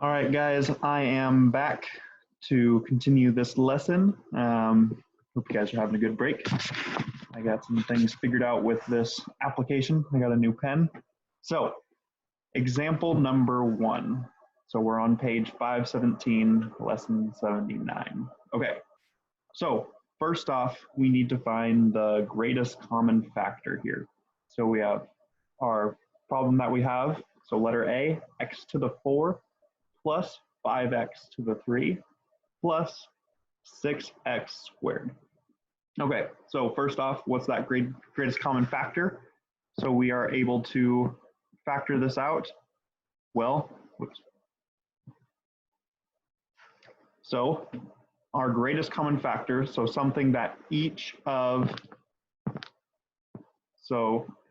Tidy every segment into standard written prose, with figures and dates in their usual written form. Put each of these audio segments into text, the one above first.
All right, guys, I am back to continue this lesson. Hope you guys are having a good break. I got some things figured out with this application. I got a new pen. So, example number 1. So we're on page 517, lesson 79. Okay, so first off, we need to find the greatest common factor here. So we have our problem that we have. So letter A, x to the 4 plus 5x to the 3 plus 6x squared. Okay, so first off, what's that greatest common factor? So we are able to factor this out. Well, whoops. So our greatest common factor, so something that each of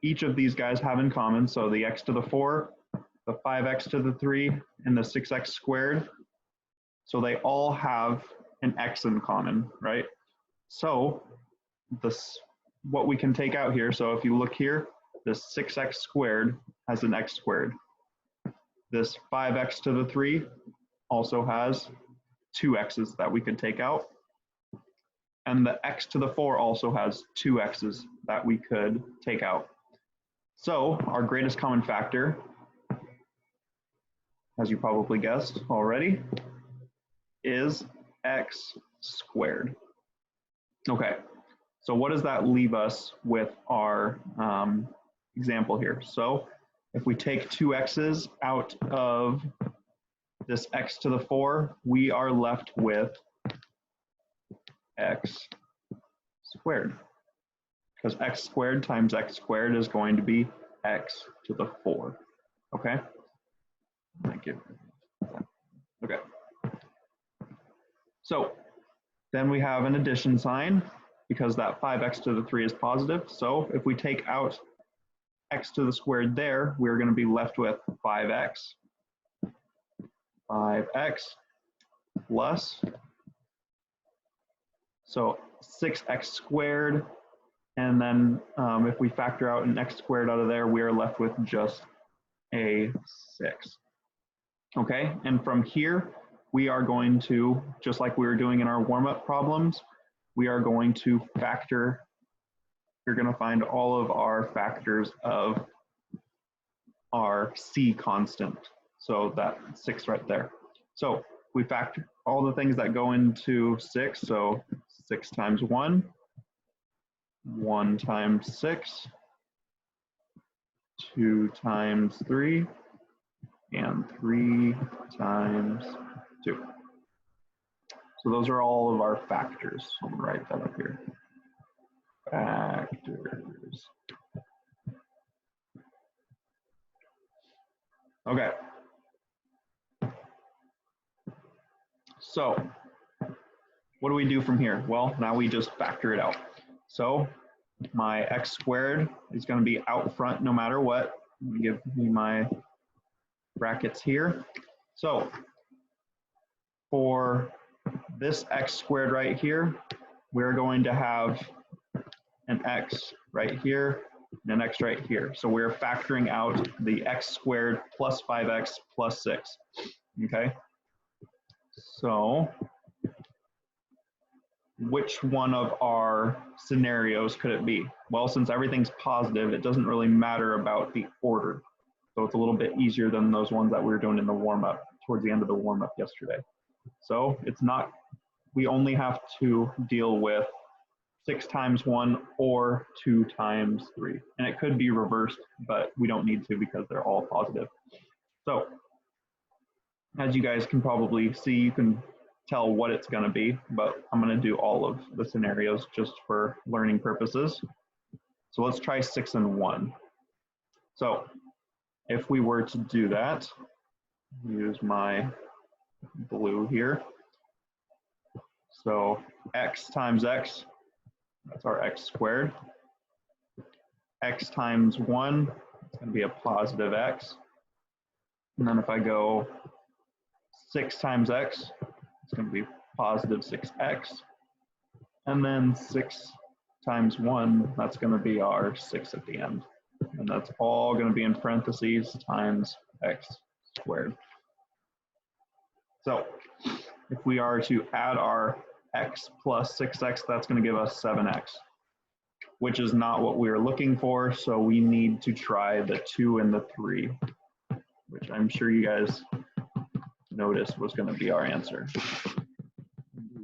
these guys have in common, so the x to the 4, the 5x to the 3, and the 6x squared, so they all have an x in common, right? So what we can take out here, so if you look here, this 6x squared has an x squared. This 5x to the 3 also has 2 x's that we could take out. And the x to the 4 also has 2 x's that we could take out. So our greatest common factor, as you probably guessed already, is x squared. Okay, so what does that leave us with our example here? So if we take 2 x's out of this x to the 4, we are left with x squared, because x squared times x squared is going to be x to the 4. Okay? Thank you. Okay. So then we have an addition sign because that 5x to the 3 is positive. So if we take out x to the squared there, we're going to be left with 5x. 5x plus, so 6x squared, and then if we factor out an x squared out of there, we are left with just a 6. Okay, and from here, we are going to, just like we were doing in our warm-up problems, we are going to factor, we're going to find all of our factors of our c constant. So that 6 right there. So we factor all the things that go into 6. So 6 times 1, 1 times 6, 2 times 3, and 3 times 2. So those are all of our factors. I'm going to write that up here. Factors. Okay. So what do we do from here? Well, now we just factor it out. So my x squared is going to be out front no matter what. Let me give me my brackets here. So for this x squared right here, we're going to have an x right here and an x right here. So we're factoring out the x squared plus 5x plus 6. Okay. So which one of our scenarios could it be? Well, since everything's positive, it doesn't really matter about the order. So it's a little bit easier than those ones that we were doing in the warm-up, towards the end of the warm-up yesterday. So it's not, we only have to deal with 6 times 1 or 2 times 3. And it could be reversed, but we don't need to because they're all positive. So as you guys can probably see, you can tell what it's going to be, but I'm going to do all of the scenarios just for learning purposes. So let's try 6 and 1. So if we were to do that, use my blue here. So x times x, that's our x squared. X times 1, it's going to be a positive x. And then if I go 6 times x, it's going to be positive 6x. And then 6 times 1, that's going to be our 6 at the end. And that's all going to be in parentheses times x squared. So if we are to add our x plus 6x, that's going to give us 7x, which is not what we were looking for. So we need to try the 2 and the 3, which I'm sure you guys noticed was going to be our answer.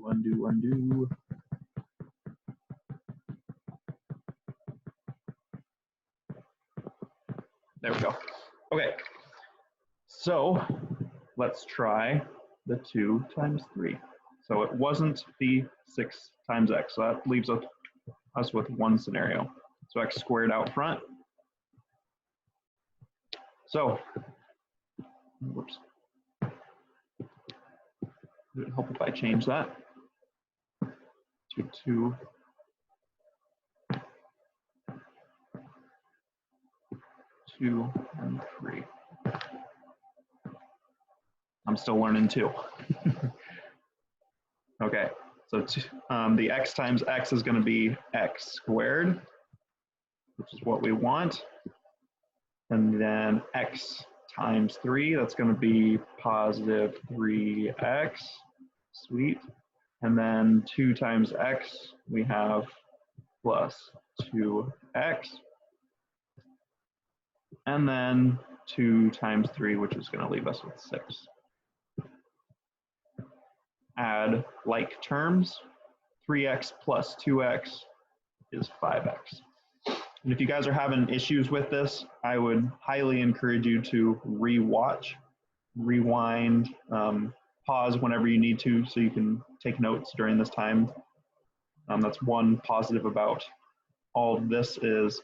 Undo, undo. There we go. Okay, so let's try the 2 times 3. So it wasn't the 6 times x, so that leaves us with one scenario. So x squared out front. So, whoops. Would it help if I change that to 2 and 3? I'm still learning too. Okay, so the x times x is going to be x squared, which is what we want. And then x times 3, that's going to be positive 3x, sweet. And then 2 times x, we have plus 2x. And then 2 times 3, which is going to leave us with 6. Add like terms, 3x plus 2x is 5x. And if you guys are having issues with this, I would highly encourage you to re-watch, rewind, pause whenever you need to so you can take notes during this time. That's one positive about all of this is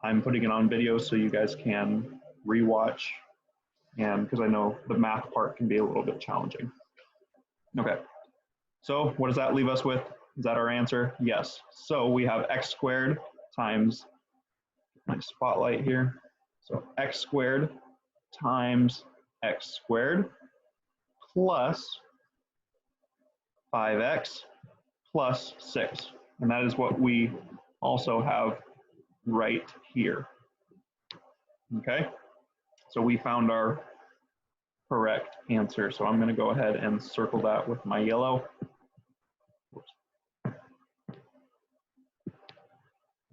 I'm putting it on video so you guys can re-watch, and because I know the math part can be a little bit challenging. Okay, so what does that leave us with? Is that our answer? Yes. So we have x squared times my spotlight here. So x squared times x squared plus 5x plus 6. And that is what we also have right here. Okay, so we found our correct answer. So I'm going to go ahead and circle that with my yellow. Oops.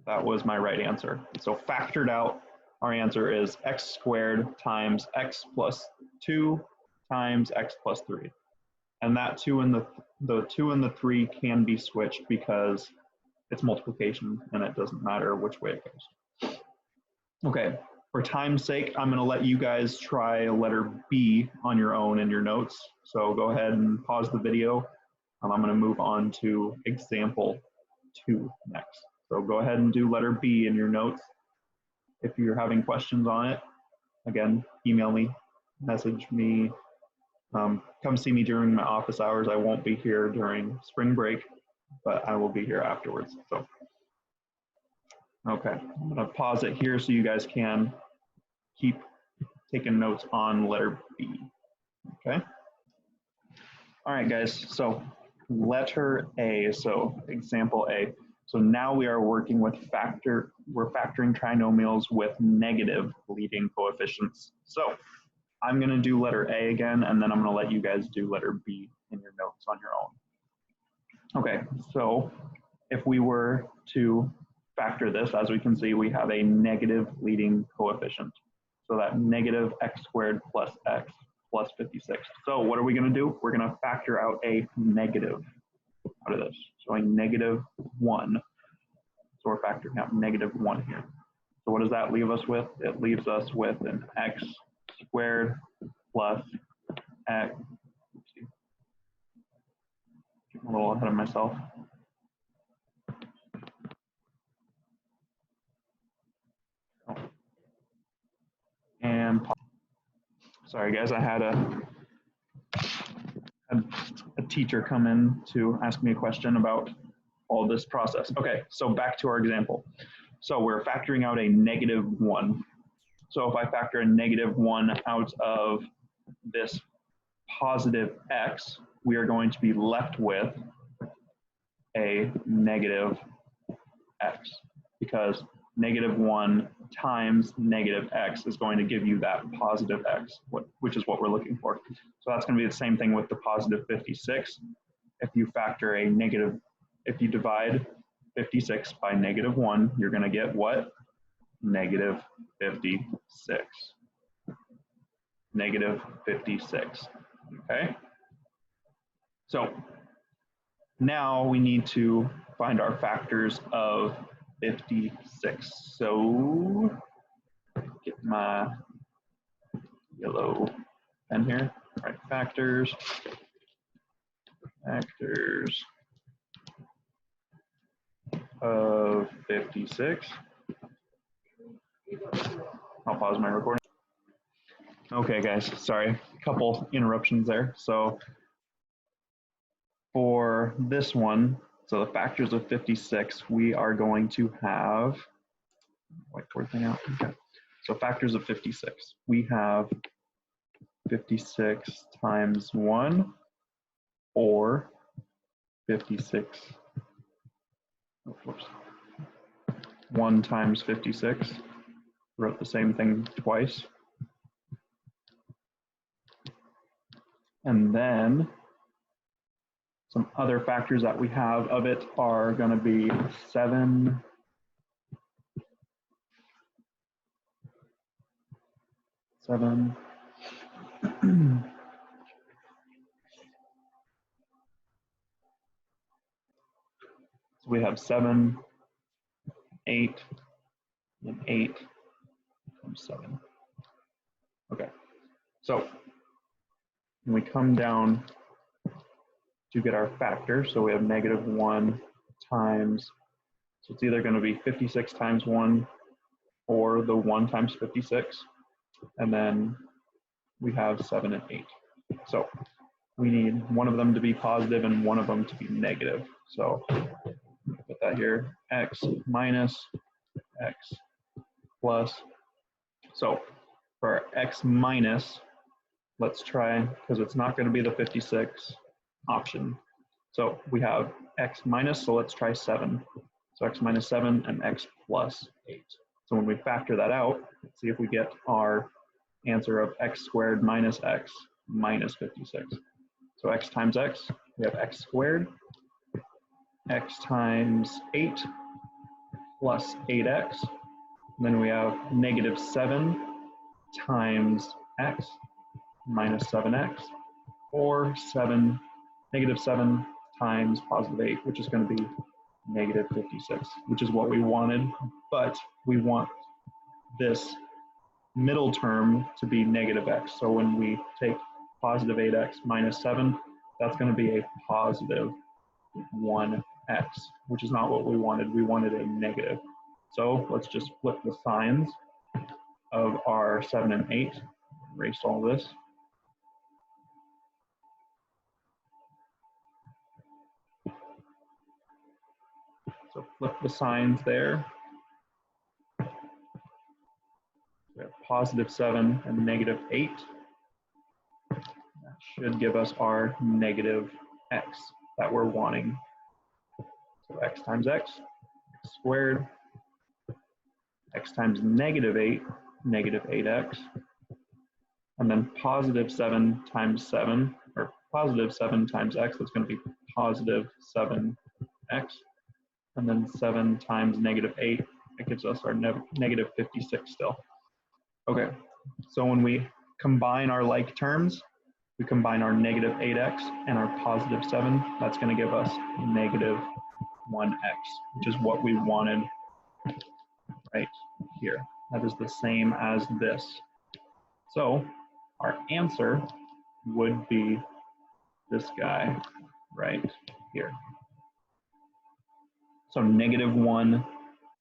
That was my right answer. So factored out, our answer is x squared times x plus 2 times x plus 3. And that 2 and the 2 and the 3 can be switched because it's multiplication and it doesn't matter which way it goes. Okay, for time's sake, I'm going to let you guys try letter B on your own in your notes. So go ahead and pause the video. I'm going to move on to example 2 next. So go ahead and do letter B in your notes. If you're having questions on it, again, email me, message me, come see me during my office hours. I won't be here during spring break, but I will be here afterwards. So, okay, I'm gonna pause it here so you guys can keep taking notes on letter B, okay? All right, guys, so letter A, so example A. So now we are working with we're factoring trinomials with negative leading coefficients. So I'm gonna do letter A again, and then I'm gonna let you guys do letter B in your notes on your own. Okay, so if we were to factor this, as we can see, we have a negative leading coefficient. So that negative x squared plus x plus 56. So what are we gonna do? We're gonna factor out a negative out of this. So a negative 1. So we're factoring out negative 1 here. So what does that leave us with? It leaves us with an x squared plus x. Oopsie. Getting a little ahead of myself. And sorry guys, I had a teacher come in to ask me a question about all this process. Okay, so back to our example. So we're factoring out a negative 1. So if I factor a negative 1 out of this positive x, we are going to be left with a negative x, because negative 1 times negative x is going to give you that positive x, which is what we're looking for. So that's going to be the same thing with the positive 56. If you factor a negative, if you divide 56 by -1, you're going to get what? Negative 56. Negative 56. Okay? So now we need to find our factors of 56. So get my yellow pen here. All right, factors of 56. I'll pause my recording. Okay, guys, sorry, a couple interruptions there. So for this one, so the factors of 56, we are going to have, whiteboard thing out. Okay. So factors of 56, we have 56 times 1 or 56, of course, 1 times 56. Wrote the same thing twice. And then some other factors that we have of it are going to be 7, so we have 7, 8, and 8 times 7. Okay, so when we come down to get our factor, so we have -1 times, so it's either going to be 56 times 1 or the 1 times 56, and then we have 7 and 8. So we need one of them to be positive and one of them to be negative. So put that here, x minus, x plus. So for x minus, let's try, because it's not going to be the 56 option. So we have x minus, so let's try 7. So x minus 7 and x plus 8. So when we factor that out, let's see if we get our answer of x squared minus x minus 56. So x times x, we have x squared, x times 8 plus 8x, and then we have -7 times x minus 7x, or -7 times +8, which is going to be -56, which is what we wanted, but we want this middle term to be -x. So when we take +8x minus 7, that's going to be a +1x, which is not what we wanted. We wanted a negative. So let's just flip the signs of our 7 and 8. Erase all this. So flip the signs there. We have +7 and -8. That should give us our -x that we're wanting. So x times x, x squared, x times -8, -8x, and then +7 times 7, or +7 times x, that's going to be +7x, and then 7 times -8, that gives us our -56 still. Okay, so when we combine our like terms, we combine our -8x and our +7, that's going to give us -1x, which is what we wanted right here. That is the same as this. So our answer would be this guy right here. So -1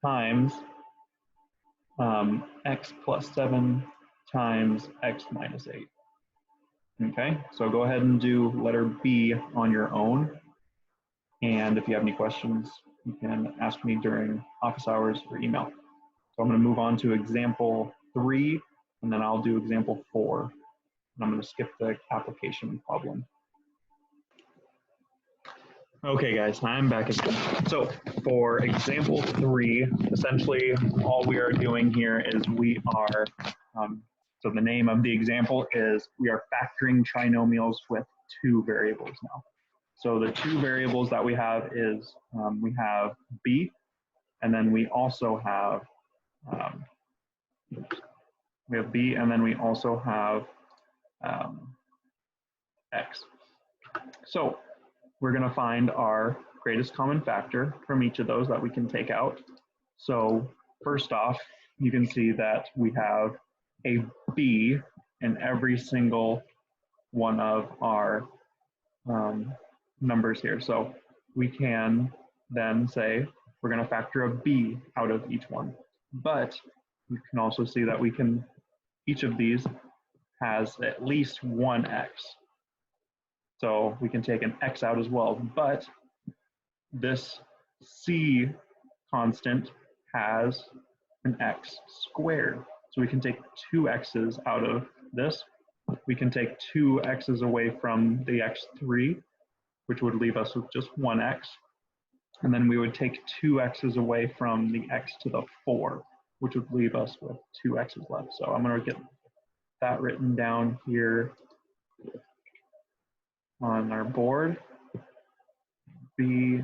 times x plus 7 times x minus 8. Okay, so go ahead and do letter B on your own. And if you have any questions, you can ask me during office hours or email. So I'm going to move on to example 3, and then I'll do example 4. And I'm going to skip the application problem. Okay, guys, I'm back again. So for example 3, essentially all we are doing here is we are, so the name of the example is we are factoring trinomials with 2 variables now. So the 2 variables that we have is we have b, and then we also have b, and then we also have x. So we're going to find our greatest common factor from each of those that we can take out. So first off, you can see that we have a b in every single one of our numbers here. So we can then say we're going to factor a b out of each one. But you can also see that we can, each of these has at least one x. So we can take an x out as well. But this c constant has an x squared. So we can take 2 x's out of this. We can take 2 x's away from the x3, which would leave us with just 1x. And then we would take 2 x's away from the x to the 4, which would leave us with 2 x's left. So I'm going to get that written down here on our board. Bx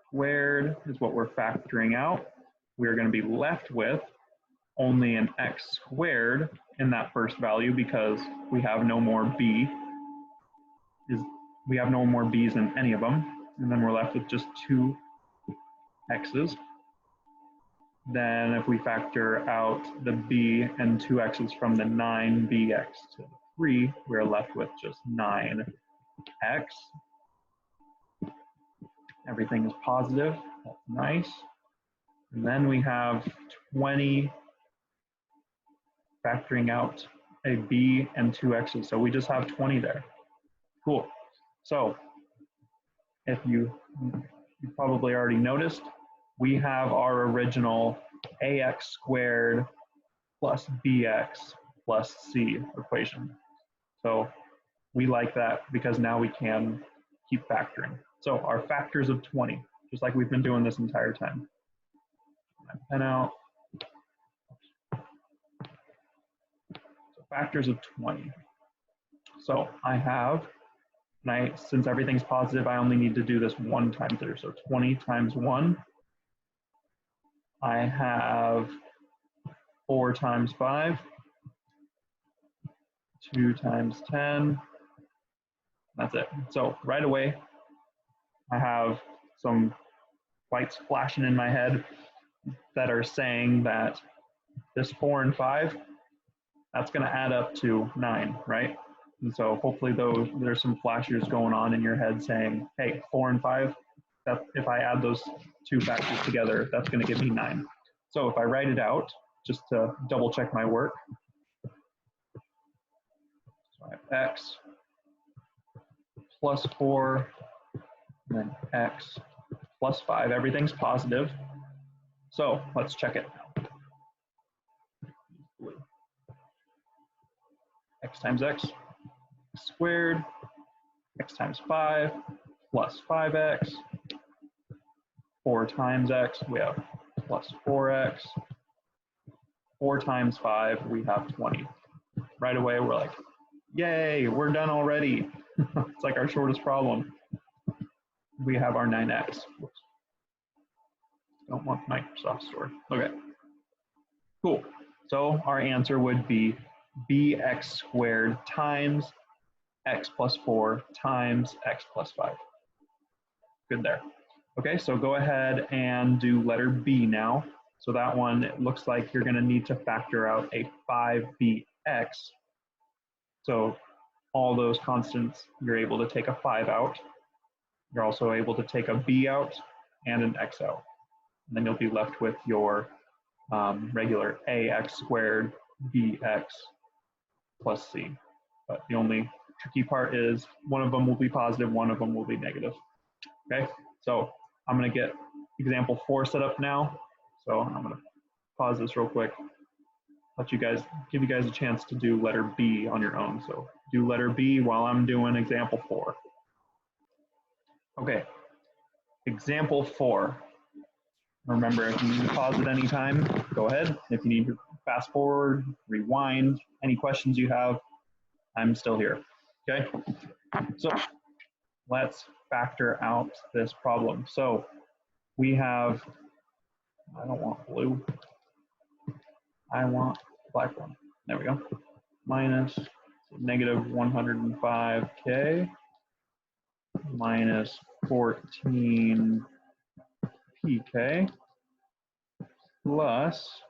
squared is what we're factoring out. We're going to be left with only an x squared in that first value because we have no more b. We have no more b's in any of them. And then we're left with just 2 x's. Then if we factor out the b and 2 x's from the 9bx to the 3, we're left with just 9x. Everything is positive. That's nice. And then we have 20 factoring out a b and 2 x's. So we just have 20 there. Cool. So if you probably already noticed, we have our original ax squared plus bx plus c equation. So we like that because now we can keep factoring. So our factors of 20, just like we've been doing this entire time. My pen out. So factors of 20. So I have, since everything's positive, I only need to do this 1 time through. So 20 times 1. I have 4 times 5. 2 times 10. That's it. So right away, I have some lights flashing in my head that are saying that this 4 and 5, that's going to add up to 9, right? And so hopefully there's some flashers going on in your head saying, hey, 4 and 5, that if I add those 2 factors together, that's going to give me 9. So if I write it out, just to double check my work, so I have x plus 4, and then x plus 5. Everything's positive. So let's check it now. X times x squared, x times 5 plus 5x, 4 times x, we have plus 4x, 4 times 5, we have 20. Right away, we're like, yay, we're done already. It's like our shortest problem. We have our 9x. Whoops. Don't want Microsoft Store. Okay, cool. So our answer would be bx squared times x plus 4 times x plus 5. Good there. Okay, so go ahead and do letter B now. So that one, it looks like you're going to need to factor out a 5bx. So all those constants, you're able to take a 5 out. You're also able to take a b out and an x out. And then you'll be left with your regular ax squared bx plus c. But the only tricky part is one of them will be positive, one of them will be negative. Okay, so I'm going to get example 4 set up now. So I'm going to pause this real quick, give you guys a chance to do letter B on your own. So do letter B while I'm doing example 4. Okay, example 4. Remember, if you need to pause at any time, go ahead. If you need to fast forward, rewind, any questions you have, I'm still here. Okay, so let's factor out this problem. So we have, I don't want blue, I want black one. There we go. Minus negative 105k minus 14pk plus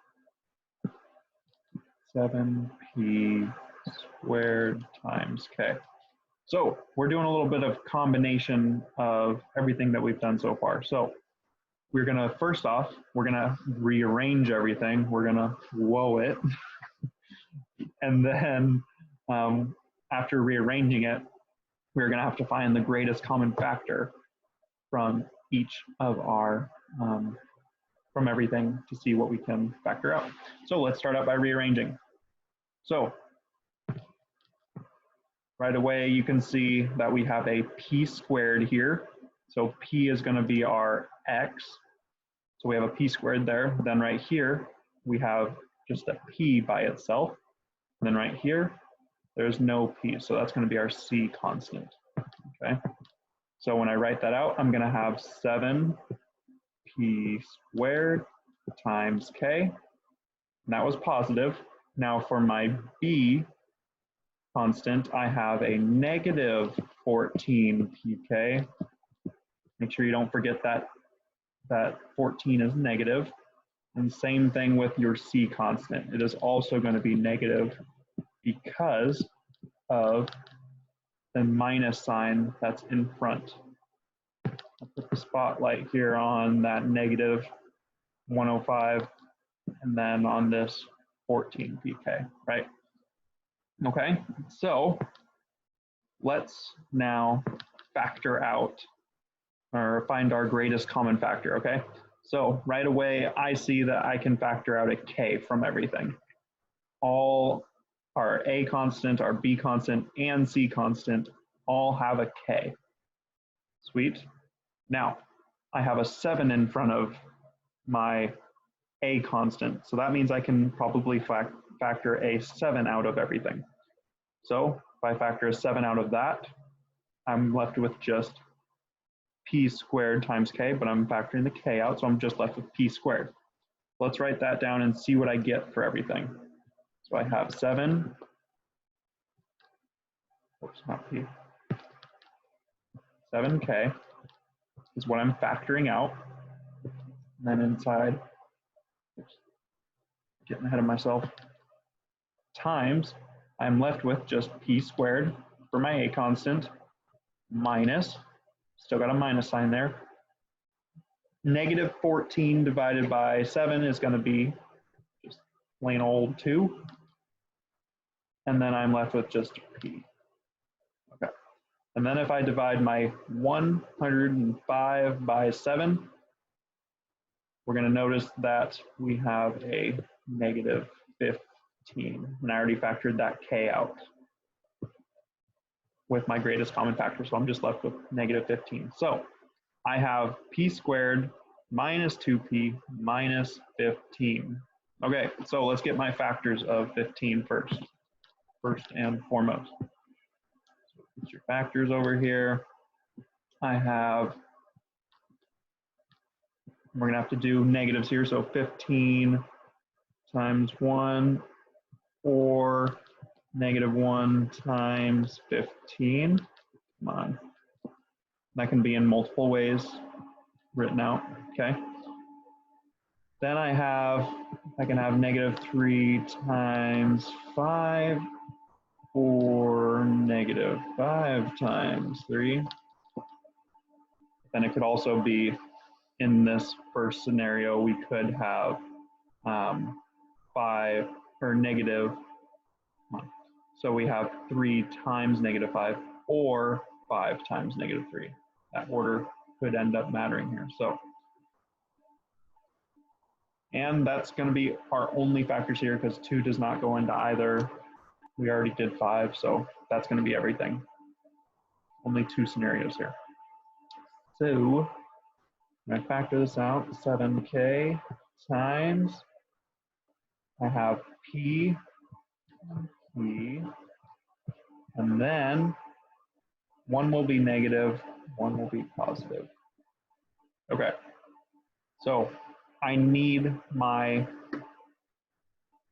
7p squared times k. So we're doing a little bit of combination of everything that we've done so far. So we're gonna, first off, we're gonna rearrange everything. We're gonna whoa it. And then after rearranging it, we're gonna have to find the greatest common factor from each of our, from everything to see what we can factor out. So let's start out by rearranging. So right away, you can see that we have a p squared here. So p is going to be our x. So we have a p squared there. Then right here, we have just a p by itself. And then right here, there's no p. So that's going to be our c constant. Okay. So when I write that out, I'm going to have 7p squared times k. And that was positive. Now for my b constant, I have a negative 14 pk. Make sure you don't forget that 14 is negative. And same thing with your c constant. It is also going to be negative because of the minus sign that's in front. I'll put the spotlight here on that negative 105 and then on this 14 pk, right? Okay, so let's now factor out or find our greatest common factor, okay? So right away, I see that I can factor out a k from everything. All our a constant, our b constant, and c constant all have a k. Sweet. Now, I have a 7 in front of my a constant, so that means I can probably factor a 7 out of everything. So if I factor a 7 out of that, I'm left with just p squared times k, but I'm factoring the k out, so I'm just left with p squared. Let's write that down and see what I get for everything. So I have 7, oops, not p, 7k is what I'm factoring out. And then inside, oops, getting ahead of myself, times, I'm left with just p squared for my a constant, minus, still got a minus sign there, negative 14 divided by 7 is going to be just plain old 2. And then I'm left with just p. Okay. And then if I divide my 105 by 7, we're going to notice that we have a negative 15. And I already factored that k out with my greatest common factor. So I'm just left with negative 15. So I have p squared minus 2p minus 15. Okay, so let's get my factors of 15 first and foremost. So put your factors over here. I have, we're gonna have to do negatives here, so 15 times 1 or negative 1 times 15. Come on. That can be in multiple ways written out, okay? Then I can have negative 3 times 5 or negative 5 times 3. Then it could also be, in this first scenario, we could have 5 or negative, so we have 3 times negative 5 or 5 times negative 3. That order could end up mattering here. So, and that's going to be our only factors here because 2 does not go into either. We already did 5, so that's going to be everything. Only 2 scenarios here. So when I factor this out, 7k times, I have p, and then one will be negative, one will be positive. Okay, so I need my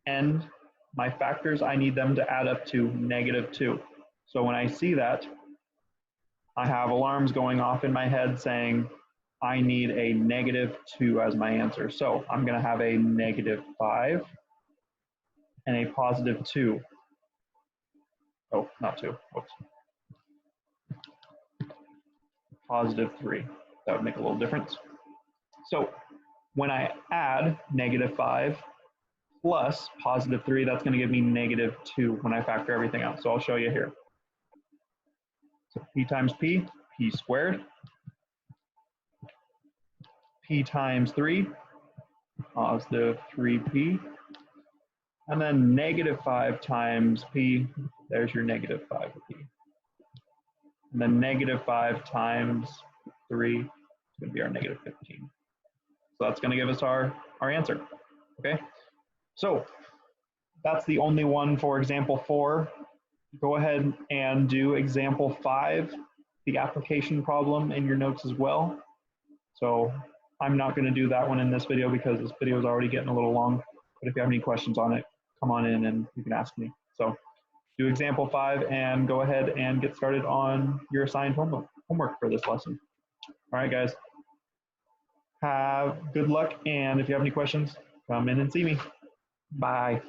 end, my factors, I need them to add up to -2. So when I see that, I have alarms going off in my head saying, I need a -2 as my answer. So I'm going to have a -5 and a +2. Oh, not 2. Whoops. +3. That would make a little difference. So when I add -5 plus +3, that's going to give me -2 when I factor everything out. So I'll show you here. So p times p squared. P times 3, +3p. And then -5 times p, there's your -5p. And then -5 times 3 is going to be our -15. So that's going to give us our answer. Okay, so that's the only one for example 4. Go ahead and do example 5, the application problem, in your notes as well. So I'm not going to do that one in this video because this video is already getting a little long. But if you have any questions on it, come on in and you can ask me. So do example 5 and go ahead and get started on your assigned homework for this lesson. All right, guys. Have good luck, and if you have any questions, come in and see me. Bye.